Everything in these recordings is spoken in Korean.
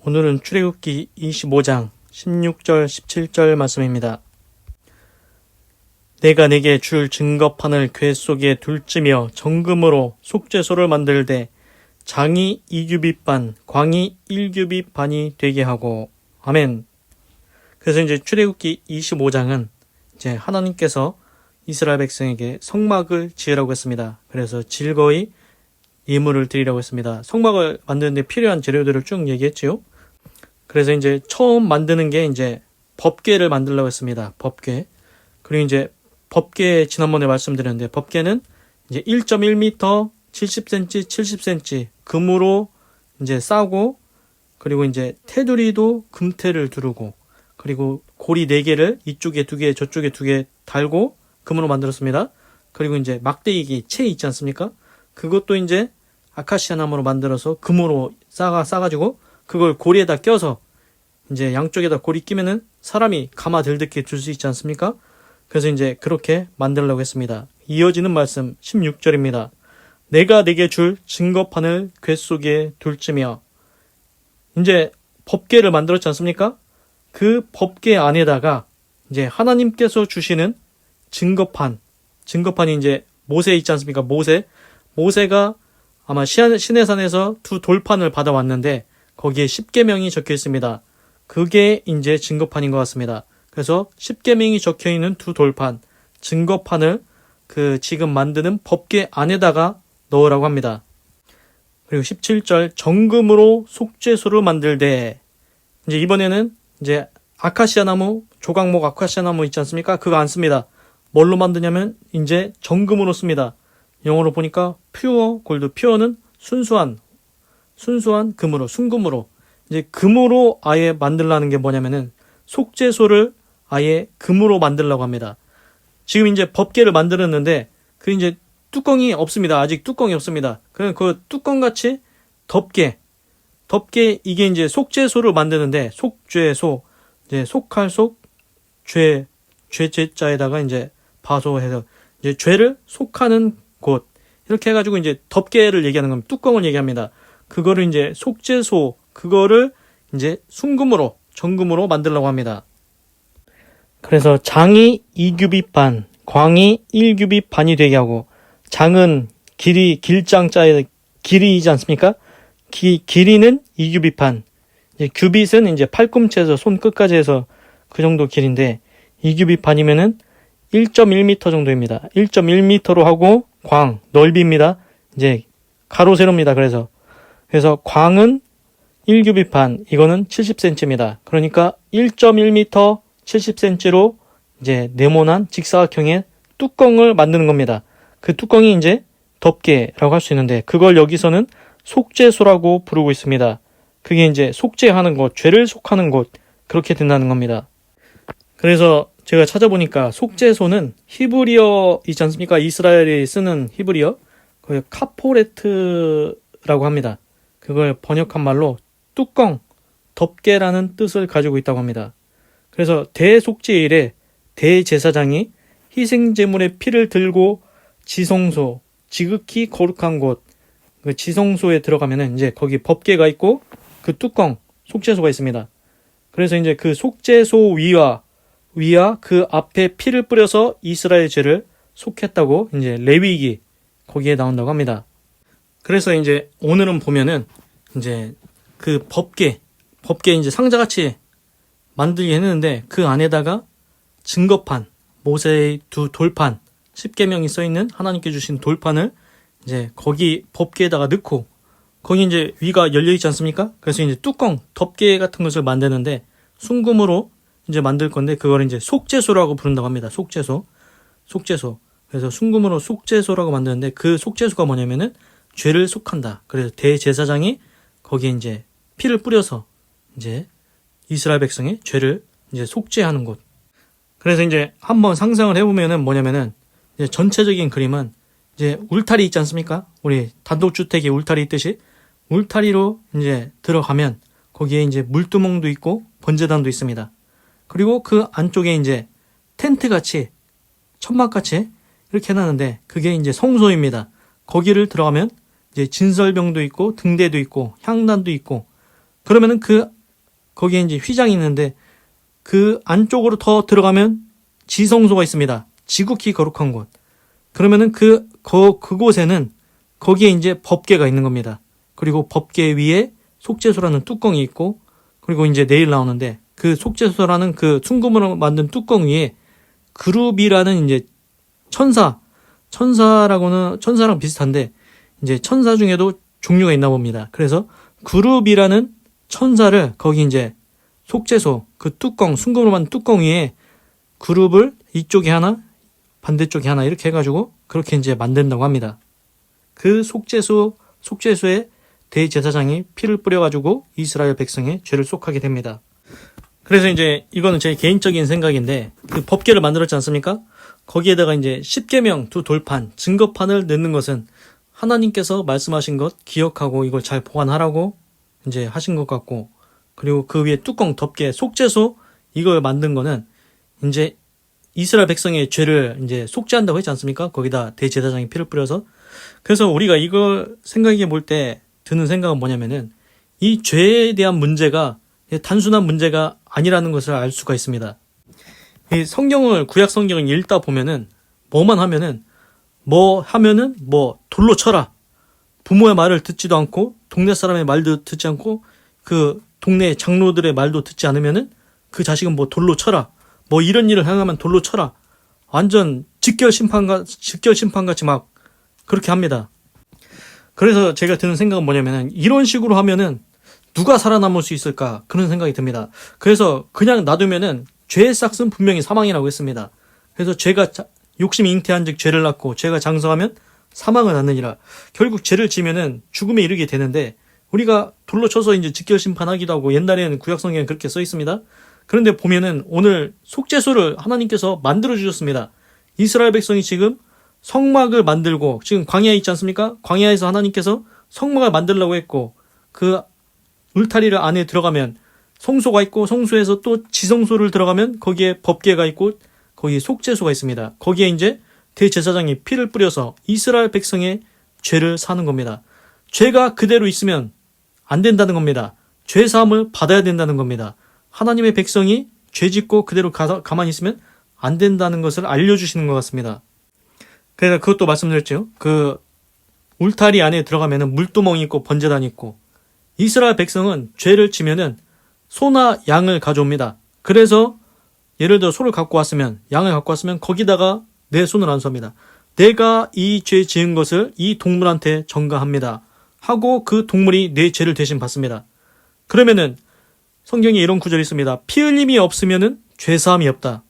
오늘은 출애굽기 25장 16절 17절 말씀입니다. 내가 네게 줄 증거판을 궤 속에 둘지며 정금으로 속죄소를 만들되 장이 2규빗 반, 광이 1규빗 반이 되게 하고. 아멘. 그래서 이제 출애굽기 25장은 이제 하나님께서 이스라엘 백성에게 성막을 지으라고 했습니다. 그래서 즐거이 예물을 드리라고 했습니다. 성막을 만드는데 필요한 재료들을 쭉 얘기했지요. 그래서 이제 처음 만드는 게 이제 법궤를 만들려고 했습니다. 법궤. 그리고 이제 법궤 지난번에 말씀드렸는데 법궤는 이제 1.1m 70cm 70cm 금으로 이제 싸고, 그리고 이제 테두리도 금테를 두르고, 그리고 고리 4개를 이쪽에 2개 저쪽에 2개 달고 금으로 만들었습니다. 그리고 이제 막대기 채 있지 않습니까? 그것도 이제 아카시아 나무로 만들어서 금으로 싸가지고 그걸 고리에다 껴서 이제 양쪽에다 고리 끼면은 사람이 가마들듯이 줄 수 있지 않습니까? 그래서 이제 그렇게 만들려고 했습니다. 이어지는 말씀 16절입니다. 내가 네게 줄 증거판을 궤 속에 둘지며. 이제 법궤를 만들었지 않습니까? 그 법궤 안에다가 이제 하나님께서 주시는 증거판이 이제 모세 있지 않습니까? 모세가 아마 시내산에서 2 돌판을 받아왔는데 거기에 10계명이 적혀 있습니다. 그게 이제 증거판인 것 같습니다. 그래서 10계명이 적혀 있는 2 돌판, 증거판을 그 지금 만드는 법궤 안에다가 넣으라고 합니다. 그리고 17절 정금으로 속죄소를 만들되. 이제 이번에는 이제 아카시아 나무, 조각목 아카시아 나무 있지 않습니까? 그거 안 씁니다. 뭘로 만드냐면 이제 정금으로 씁니다. 영어로 보니까 퓨어 골드, 퓨어는 순수한 금으로, 순금으로. 이제 금으로 아예 만들라는 게 뭐냐면은 속죄소를 아예 금으로 만들려고 합니다. 지금 이제 법궤를 만들었는데 그 이제 뚜껑이 없습니다. 아직 뚜껑이 없습니다. 그 뚜껑같이 덮개 이게 이제 속죄소를 만드는데, 속죄소, 이제 속할 속, 죄자에다가 이제 바소해서 이제 죄를 속하는 곳, 이렇게 해가지고 이제 덮개를 얘기하는 겁니다. 뚜껑을 얘기합니다. 그거를 이제 속죄소, 그거를 이제 순금으로, 정금으로 만들려고 합니다. 그래서 장이 2규빗 반, 광이 1규빗 반이 되게 하고, 장은 길장자의 길이이지 않습니까? 길이는 2규빗 반. 이제 규빗은 이제 팔꿈치에서 손끝까지 해서 그 정도 길인데 2규빗 반이면은 1.1m 정도입니다. 1.1m로 하고, 광 넓이입니다. 이제 가로 세로입니다. 그래서 광은 1규빗 반, 이거는 70cm입니다. 그러니까 1.1m 70cm로 이제 네모난 직사각형의 뚜껑을 만드는 겁니다. 그 뚜껑이 이제 덮개라고 할 수 있는데 그걸 여기서는 속죄소라고 부르고 있습니다. 그게 이제 속죄하는 곳, 죄를 속하는 곳, 그렇게 된다는 겁니다. 그래서 제가 찾아보니까 속죄소는 히브리어 있지 않습니까? 이스라엘이 쓰는 히브리어, 그 카포레트라고 합니다. 그걸 번역한 말로 뚜껑, 덮개라는 뜻을 가지고 있다고 합니다. 그래서 대속죄일에 대제사장이 희생제물의 피를 들고 지성소, 지극히 거룩한 곳, 그 지성소에 들어가면은 이제 거기 법궤가 있고 그 뚜껑, 속죄소가 있습니다. 그래서 이제 그 속죄소 위와 그 앞에 피를 뿌려서 이스라엘 죄를 속했다고 이제 레위기 거기에 나온다고 합니다. 그래서 이제 오늘은 보면은 이제 그 법궤 이제 상자같이 만들게 했는데 그 안에다가 증거판, 모세의 2 돌판, 10계명이 써있는 하나님께 주신 돌판을 이제 거기 법궤에다가 넣고, 거기 이제 위가 열려있지 않습니까? 그래서 이제 뚜껑, 덮개 같은 것을 만드는데 순금으로 이제 만들 건데 그걸 이제 속죄소라고 부른다고 합니다. 속죄소. 그래서 순금으로 속죄소라고 만드는데 그 속죄소가 뭐냐면은 죄를 속한다. 그래서 대제사장이 거기에 이제 피를 뿌려서 이제 이스라엘 백성의 죄를 이제 속죄하는 곳. 그래서 이제 한번 상상을 해보면은 뭐냐면은 이제 전체적인 그림은 이제 울타리 있지 않습니까? 우리 단독주택에 울타리 있듯이 울타리로 이제 들어가면 거기에 이제 물두멍도 있고 번제단도 있습니다. 그리고 그 안쪽에 이제 텐트같이, 천막같이 이렇게 해놨는데 그게 이제 성소입니다. 거기를 들어가면 이제 진설병도 있고 등대도 있고 향단도 있고, 그러면은 그 거기에 이제 휘장이 있는데 그 안쪽으로 더 들어가면 지성소가 있습니다. 지극히 거룩한 곳. 그러면은 그곳에는 거기에 이제 법궤가 있는 겁니다. 그리고 법궤 위에 속죄소라는 뚜껑이 있고, 그리고 이제 내일 나오는데 그 속죄소라는 그 순금으로 만든 뚜껑 위에 그룹이라는 이제 천사랑 비슷한데 이제 천사 중에도 종류가 있나 봅니다. 그래서 그룹이라는 천사를 거기 이제 속죄소 그 뚜껑 순금으로 만든 뚜껑 위에 그룹을 이쪽에 하나 반대쪽에 하나 이렇게 해가지고 그렇게 이제 만든다고 합니다. 그 속죄소에 대제사장이 피를 뿌려가지고 이스라엘 백성의 죄를 속하게 됩니다. 그래서 이제 이거는 제 개인적인 생각인데 그 법궤를 만들었지 않습니까? 거기에다가 이제 십계명 두 돌판 증거판을 넣는 것은 하나님께서 말씀하신 것 기억하고 이걸 잘 보관하라고 이제 하신 것 같고, 그리고 그 위에 뚜껑 덮개 속죄소 이걸 만든 거는 이제 이스라엘 백성의 죄를 이제 속죄한다고 했지 않습니까? 거기다 대제사장이 피를 뿌려서. 그래서 우리가 이걸 생각해 볼 때 드는 생각은 뭐냐면은 이 죄에 대한 문제가 단순한 문제가 아니라는 것을 알 수가 있습니다. 이 성경을 구약 성경을 읽다 보면은 뭐만 하면은 돌로 쳐라. 부모의 말을 듣지도 않고 동네 사람의 말도 듣지 않고 그 동네 장로들의 말도 듣지 않으면은 그 자식은 돌로 쳐라. 이런 일을 행하면 돌로 쳐라. 완전 직결 심판같이 막 그렇게 합니다. 그래서 제가 드는 생각은 뭐냐면은 이런 식으로 하면은 누가 살아남을 수 있을까 그런 생각이 듭니다. 그래서 그냥 놔두면은 죄의 싹은 분명히 사망이라고 했습니다. 그래서 죄가 욕심이 잉태한즉 죄를 낳고 죄가 장성하면 사망을 낳느니라. 결국 죄를 지면은 죽음에 이르게 되는데 우리가 돌로 쳐서 이제 직결 심판하기도 하고 옛날에는 구약 성경에 그렇게 써 있습니다. 그런데 보면은 오늘 속죄소를 하나님께서 만들어 주셨습니다. 이스라엘 백성이 지금 성막을 만들고 지금 광야에 있지 않습니까? 광야에서 하나님께서 성막을 만들려고 했고 그 울타리를 안에 들어가면 성소가 있고 성소에서 또 지성소를 들어가면 거기에 법궤가 있고 거기에 속죄소가 있습니다. 거기에 이제 대제사장이 피를 뿌려서 이스라엘 백성의 죄를 사는 겁니다. 죄가 그대로 있으면 안 된다는 겁니다. 죄 사함을 받아야 된다는 겁니다. 하나님의 백성이 죄 짓고 그대로 가만히 있으면 안 된다는 것을 알려주시는 것 같습니다. 그래서 그것도 말씀드렸죠. 그 울타리 안에 들어가면은 물두멍이 있고 번제단이 있고 이스라엘 백성은 죄를 지면은 소나 양을 가져옵니다. 그래서 예를 들어 소를 갖고 왔으면 양을 갖고 왔으면 거기다가 내 손을 안수합니다. 내가 이 죄 지은 것을 이 동물한테 전가합니다. 하고 그 동물이 내 죄를 대신 받습니다. 그러면은 성경에 이런 구절이 있습니다. 피 흘림이 없으면은 죄사함이 없다.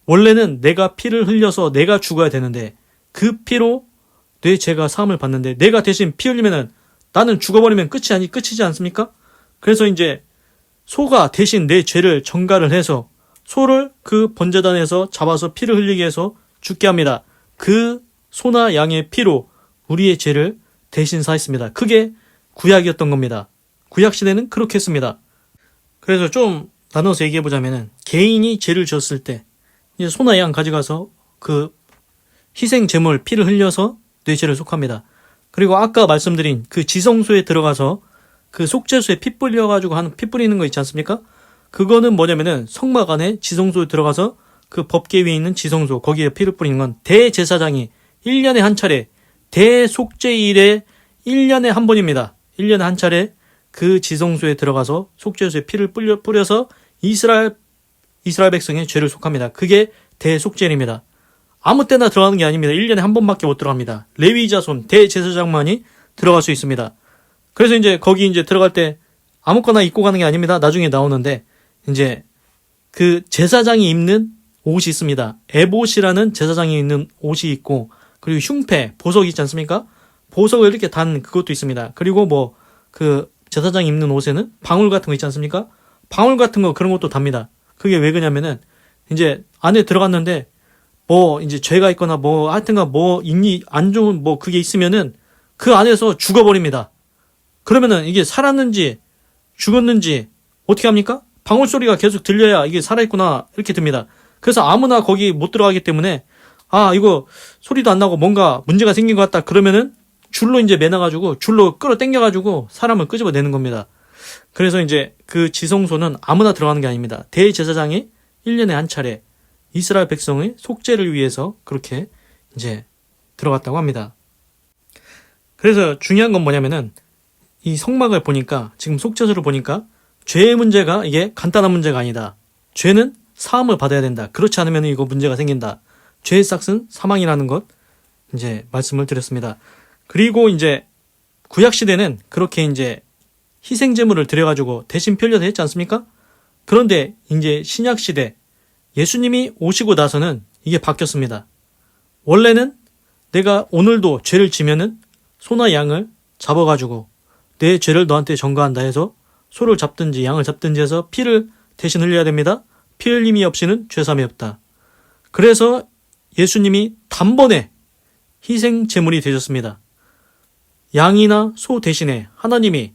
원래는 내가 피를 흘려서 내가 죽어야 되는데 그 피로 내 죄가 사함을 받는데 내가 대신 피 흘리면은 나는 죽어버리면 끝이지 않습니까? 그래서 이제 소가 대신 내 죄를 전가를 해서 소를 그 번제단에서 잡아서 피를 흘리게 해서 죽게 합니다. 그 소나 양의 피로 우리의 죄를 대신 사했습니다. 그게 구약이었던 겁니다. 구약 시대는 그렇게 했습니다. 그래서 좀 나눠서 얘기해보자면은 개인이 죄를 지었을 때 이제 소나 양 가져가서 그 희생 제물 피를 흘려서 내 죄를 속합니다. 그리고 아까 말씀드린 그 지성소에 들어가서 그 속죄소에 피 뿌려가지고 하는 피 뿌리는 거 있지 않습니까? 그거는 뭐냐면은 성막 안에 지성소에 들어가서 그 법궤 위에 있는 지성소 거기에 피를 뿌리는 건 대제사장이 1년에 한 차례 대속죄일에 1년에 한 번입니다. 1년에 한 차례 그 지성소에 들어가서 속죄소에 피를 뿌려서 이스라엘 백성의 죄를 속합니다. 그게 대속죄일입니다. 아무 때나 들어가는 게 아닙니다. 1년에 한 번밖에 못 들어갑니다. 레위 자손 대제사장만이 들어갈 수 있습니다. 그래서 이제 거기 이제 들어갈 때 아무거나 입고 가는 게 아닙니다. 나중에 나오는데 이제 그 제사장이 입는 옷이 있습니다. 에봇이라는 제사장이 입는 옷이 있고 그리고 흉패, 보석 있지 않습니까? 보석을 이렇게 단 그것도 있습니다. 그리고 그 제사장이 입는 옷에는 방울 같은 거 있지 않습니까? 방울 같은 거 그런 것도 답니다. 그게 왜 그러냐면은 이제 안에 들어갔는데 이제 죄가 있거나 하여튼가 인이 안 좋은 그게 있으면은 그 안에서 죽어버립니다. 그러면은 이게 살았는지 죽었는지 어떻게 합니까? 방울 소리가 계속 들려야 이게 살아있구나 이렇게 듭니다. 그래서 아무나 거기 못 들어가기 때문에 이거 소리도 안 나고 뭔가 문제가 생긴 것 같다 그러면은 줄로 이제 매놔가지고 줄로 끌어당겨가지고 사람을 끄집어내는 겁니다. 그래서 이제 그 지성소는 아무나 들어가는 게 아닙니다. 대제사장이 1년에 한 차례 이스라엘 백성의 속죄를 위해서 그렇게 이제 들어갔다고 합니다. 그래서 중요한 건 뭐냐면은 이 성막을 보니까, 지금 속죄소를 보니까 죄의 문제가 이게 간단한 문제가 아니다. 죄는 사함을 받아야 된다. 그렇지 않으면 이거 문제가 생긴다. 죄의 삭은 사망이라는 것 이제 말씀을 드렸습니다. 그리고 이제 구약 시대는 그렇게 이제 희생 제물을 드려가지고 대신 피 흘려서 했지 않습니까? 그런데 이제 신약 시대 예수님이 오시고 나서는 이게 바뀌었습니다. 원래는 내가 오늘도 죄를 지면은 소나 양을 잡아가지고 내 죄를 너한테 전가한다 해서 소를 잡든지 양을 잡든지 해서 피를 대신 흘려야 됩니다. 피 흘림이 없이는 죄삼이 없다. 그래서 예수님이 단번에 희생 제물이 되셨습니다. 양이나 소 대신에 하나님이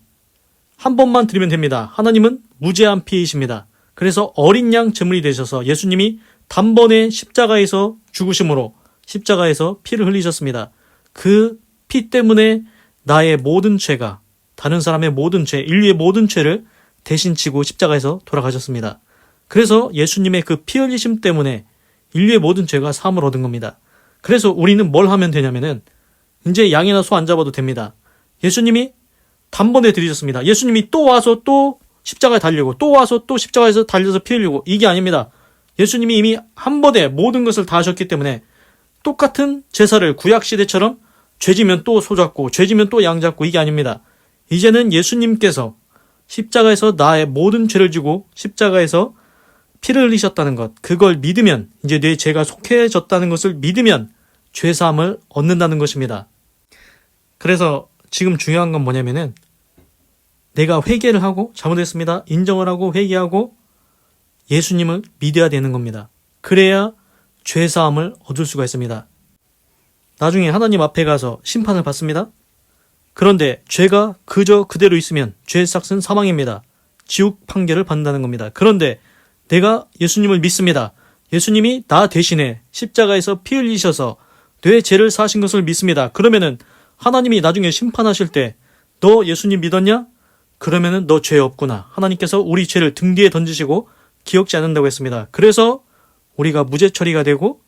한 번만 드리면 됩니다. 하나님은 무제한 피이십니다. 그래서 어린 양 제물이 되셔서 예수님이 단번에 십자가에서 죽으심으로 십자가에서 피를 흘리셨습니다. 그 피 때문에 나의 모든 죄가, 다른 사람의 모든 죄, 인류의 모든 죄를 대신 지고 십자가에서 돌아가셨습니다. 그래서 예수님의 그 피 흘리심 때문에 인류의 모든 죄가 사함을 얻은 겁니다. 그래서 우리는 뭘 하면 되냐면은 이제 양이나 소 안 잡아도 됩니다. 예수님이 단번에 드리셨습니다. 예수님이 또 와서 또 십자가에 달리고 또 와서 또 십자가에서 달려서 피 흘리고 이게 아닙니다. 예수님이 이미 한 번에 모든 것을 다 하셨기 때문에 똑같은 제사를 구약시대처럼 죄지면 또 소 잡고 죄지면 또 양 잡고 이게 아닙니다. 이제는 예수님께서 십자가에서 나의 모든 죄를 지고 십자가에서 피를 흘리셨다는 것, 그걸 믿으면, 이제 내 죄가 속해졌다는 것을 믿으면 죄사함을 얻는다는 것입니다. 그래서 지금 중요한 건 뭐냐면은 내가 회개를 하고 잘못했습니다. 인정을 하고 회개하고 예수님을 믿어야 되는 겁니다. 그래야 죄사함을 얻을 수가 있습니다. 나중에 하나님 앞에 가서 심판을 받습니다. 그런데 죄가 그저 그대로 있으면 죄의 삭은 사망입니다. 지옥 판결을 받는다는 겁니다. 그런데 내가 예수님을 믿습니다. 예수님이 나 대신에 십자가에서 피 흘리셔서 내 죄를 사신 것을 믿습니다. 그러면은 하나님이 나중에 심판하실 때 너 예수님 믿었냐? 그러면은 너 죄 없구나. 하나님께서 우리 죄를 등 뒤에 던지시고 기억지 않는다고 했습니다. 그래서 우리가 무죄 처리가 되고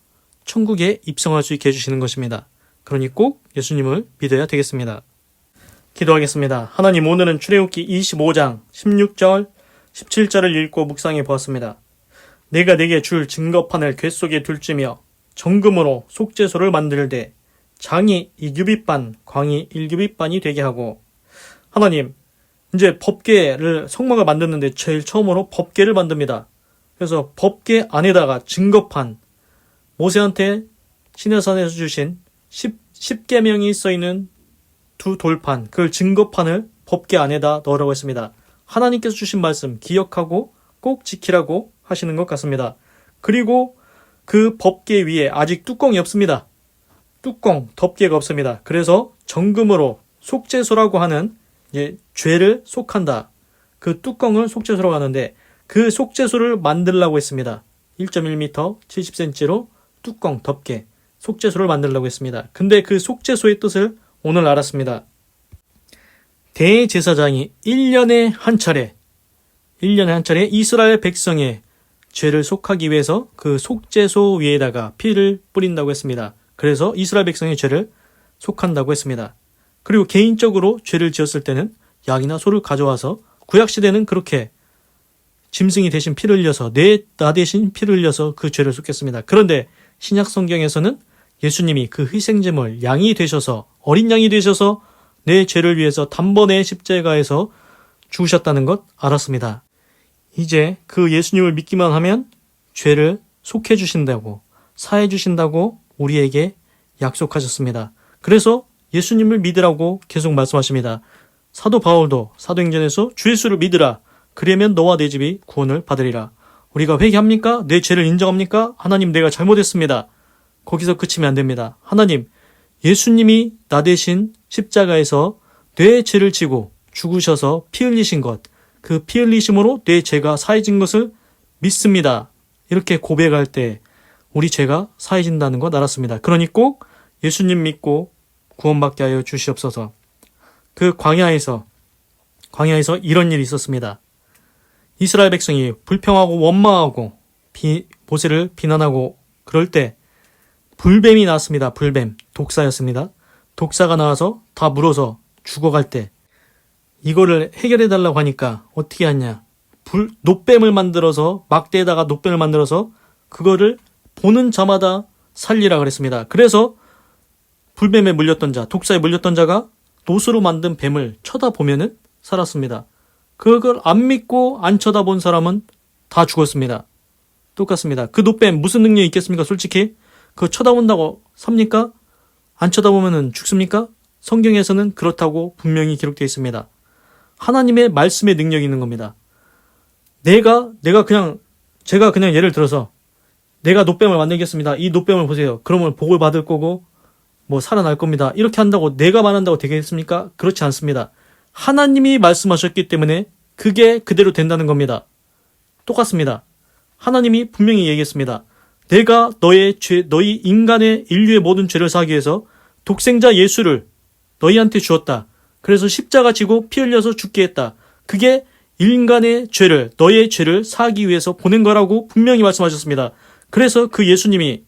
천국에 입성할 수 있게 해주시는 것입니다. 그러니 꼭 예수님을 믿어야 되겠습니다. 기도하겠습니다. 하나님, 오늘은 출애굽기 25장 16절 17절을 읽고 묵상해 보았습니다. 내가 내게 줄 증거판을 궤 속에 둘지며 정금으로 속죄소를 만들되 장이 2규빗반, 광이 1규빗반이 되게 하고. 하나님, 이제 법궤를, 성막을 만드는데 제일 처음으로 법궤를 만듭니다. 그래서 법궤 안에다가 증거판, 모세한테 시내산에서 주신 10계명이 써있는 두 돌판, 그 증거판을 법궤 안에다 넣으라고 했습니다. 하나님께서 주신 말씀 기억하고 꼭 지키라고 하시는 것 같습니다. 그리고 그 법궤 위에 아직 뚜껑이 없습니다. 뚜껑, 덮개가 없습니다. 그래서 정금으로 속죄소라고 하는 이제 죄를 속한다. 그 뚜껑을 속죄소라고 하는데 그 속죄소를 만들라고 했습니다. 1.1m 70cm로 뚜껑, 덮개, 속죄소를 만들라고 했습니다. 근데 그 속죄소의 뜻을 오늘 알았습니다. 대제사장이 1년에 한 차례 이스라엘 백성의 죄를 속하기 위해서 그 속죄소 위에다가 피를 뿌린다고 했습니다. 그래서 이스라엘 백성의 죄를 속한다고 했습니다. 그리고 개인적으로 죄를 지었을 때는 양이나 소를 가져와서 구약시대는 그렇게 짐승이 대신 피를 흘려서 나 대신 피를 흘려서 그 죄를 속했습니다. 그런데 신약 성경에서는 예수님이 그 희생제물 양이 되셔서 어린 양이 되셔서 내 죄를 위해서 단번에 십자가에서 죽으셨다는 것 알았습니다. 이제 그 예수님을 믿기만 하면 죄를 속해 주신다고 사해 주신다고 우리에게 약속하셨습니다. 그래서 예수님을 믿으라고 계속 말씀하십니다. 사도 바울도 사도행전에서 주 예수를 믿으라. 그러면 너와 내 집이 구원을 받으리라. 우리가 회개합니까? 내 죄를 인정합니까? 하나님, 내가 잘못했습니다. 거기서 그치면 안 됩니다. 하나님, 예수님이 나 대신 십자가에서 내 죄를 지고 죽으셔서 피 흘리신 것, 그 피 흘리심으로 내 죄가 사해진 것을 믿습니다. 이렇게 고백할 때 우리 죄가 사해진다는 것 알았습니다. 그러니 꼭 예수님 믿고 구원받게 하여 주시옵소서. 그 광야에서 광야에서 이런 일이 있었습니다. 이스라엘 백성이 불평하고 원망하고 모세를 비난하고 그럴 때 불뱀이 나왔습니다. 불뱀, 독사였습니다. 독사가 나와서 다 물어서 죽어갈 때 이거를 해결해달라고 하니까 어떻게 하냐. 놋뱀을 만들어서, 막대에다가 놋뱀을 만들어서 그거를 보는 자마다 살리라 그랬습니다. 그래서 불뱀에 물렸던 자, 독사에 물렸던 자가 놋으로 만든 뱀을 쳐다보면은 살았습니다. 그걸 안 믿고 안 쳐다본 사람은 다 죽었습니다. 똑같습니다. 그 놋뱀 무슨 능력이 있겠습니까? 솔직히 그거 쳐다본다고 삽니까? 안 쳐다보면은 죽습니까? 성경에서는 그렇다고 분명히 기록되어 있습니다. 하나님의 말씀의 능력이 있는 겁니다. 제가 그냥 예를 들어서 내가 놋뱀을 만들겠습니다. 이 놋뱀을 보세요. 그러면 복을 받을 거고 뭐 살아날 겁니다. 이렇게 한다고 내가 말한다고 되겠습니까? 그렇지 않습니다. 하나님이 말씀하셨기 때문에 그게 그대로 된다는 겁니다. 똑같습니다. 하나님이 분명히 얘기했습니다. 내가 너희 인간의 인류의 모든 죄를 사하기 위해서 독생자 예수를 너희한테 주었다. 그래서 십자가 지고 피 흘려서 죽게 했다. 그게 인간의 죄를, 너의 죄를 사하기 위해서 보낸 거라고 분명히 말씀하셨습니다. 그래서 그 예수님이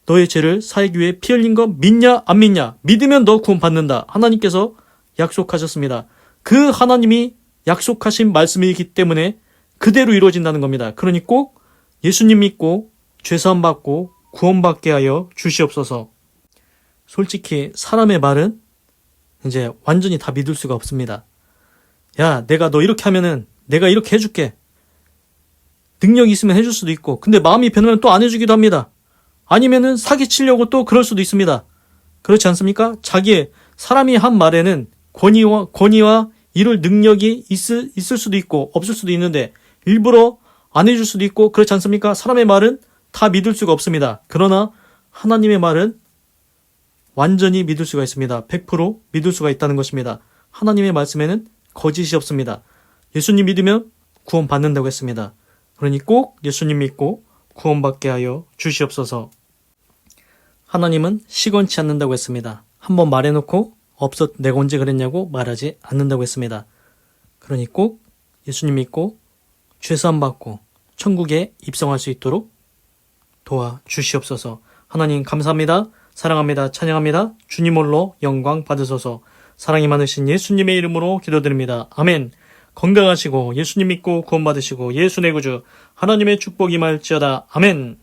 너의 죄를 사하기 위해 피 흘린 거 믿냐 안 믿냐? 믿으면 너 구원 받는다. 하나님께서 약속하셨습니다. 그 하나님이 약속하신 말씀이기 때문에 그대로 이루어진다는 겁니다. 그러니 꼭 예수님 믿고 죄사함 받고 구원받게 하여 주시옵소서. 솔직히 사람의 말은 이제 완전히 다 믿을 수가 없습니다. 야, 내가 너 이렇게 하면은 내가 이렇게 해줄게. 능력이 있으면 해줄 수도 있고, 근데 마음이 변하면 또 안 해주기도 합니다. 아니면은 사기치려고 또 그럴 수도 있습니다. 그렇지 않습니까? 사람이 한 말에는 권위와 이룰 능력이 있을 수도 있고 없을 수도 있는데 일부러 안 해줄 수도 있고 그렇지 않습니까? 사람의 말은 다 믿을 수가 없습니다. 그러나 하나님의 말은 완전히 믿을 수가 있습니다. 100% 믿을 수가 있다는 것입니다. 하나님의 말씀에는 거짓이 없습니다. 예수님 믿으면 구원 받는다고 했습니다. 그러니 꼭 예수님 믿고 구원받게 하여 주시옵소서. 하나님은 시건치 않는다고 했습니다. 한번 말해놓고 내가 언제 그랬냐고 말하지 않는다고 했습니다. 그러니 꼭 예수님 믿고 죄사함 받고 천국에 입성할 수 있도록 도와주시옵소서. 하나님 감사합니다. 사랑합니다. 찬양합니다. 주님 홀로 영광 받으소서. 사랑이 많으신 예수님의 이름으로 기도드립니다. 아멘. 건강하시고 예수님 믿고 구원 받으시고 예수 내 구주 하나님의 축복이 임할지어다. 아멘.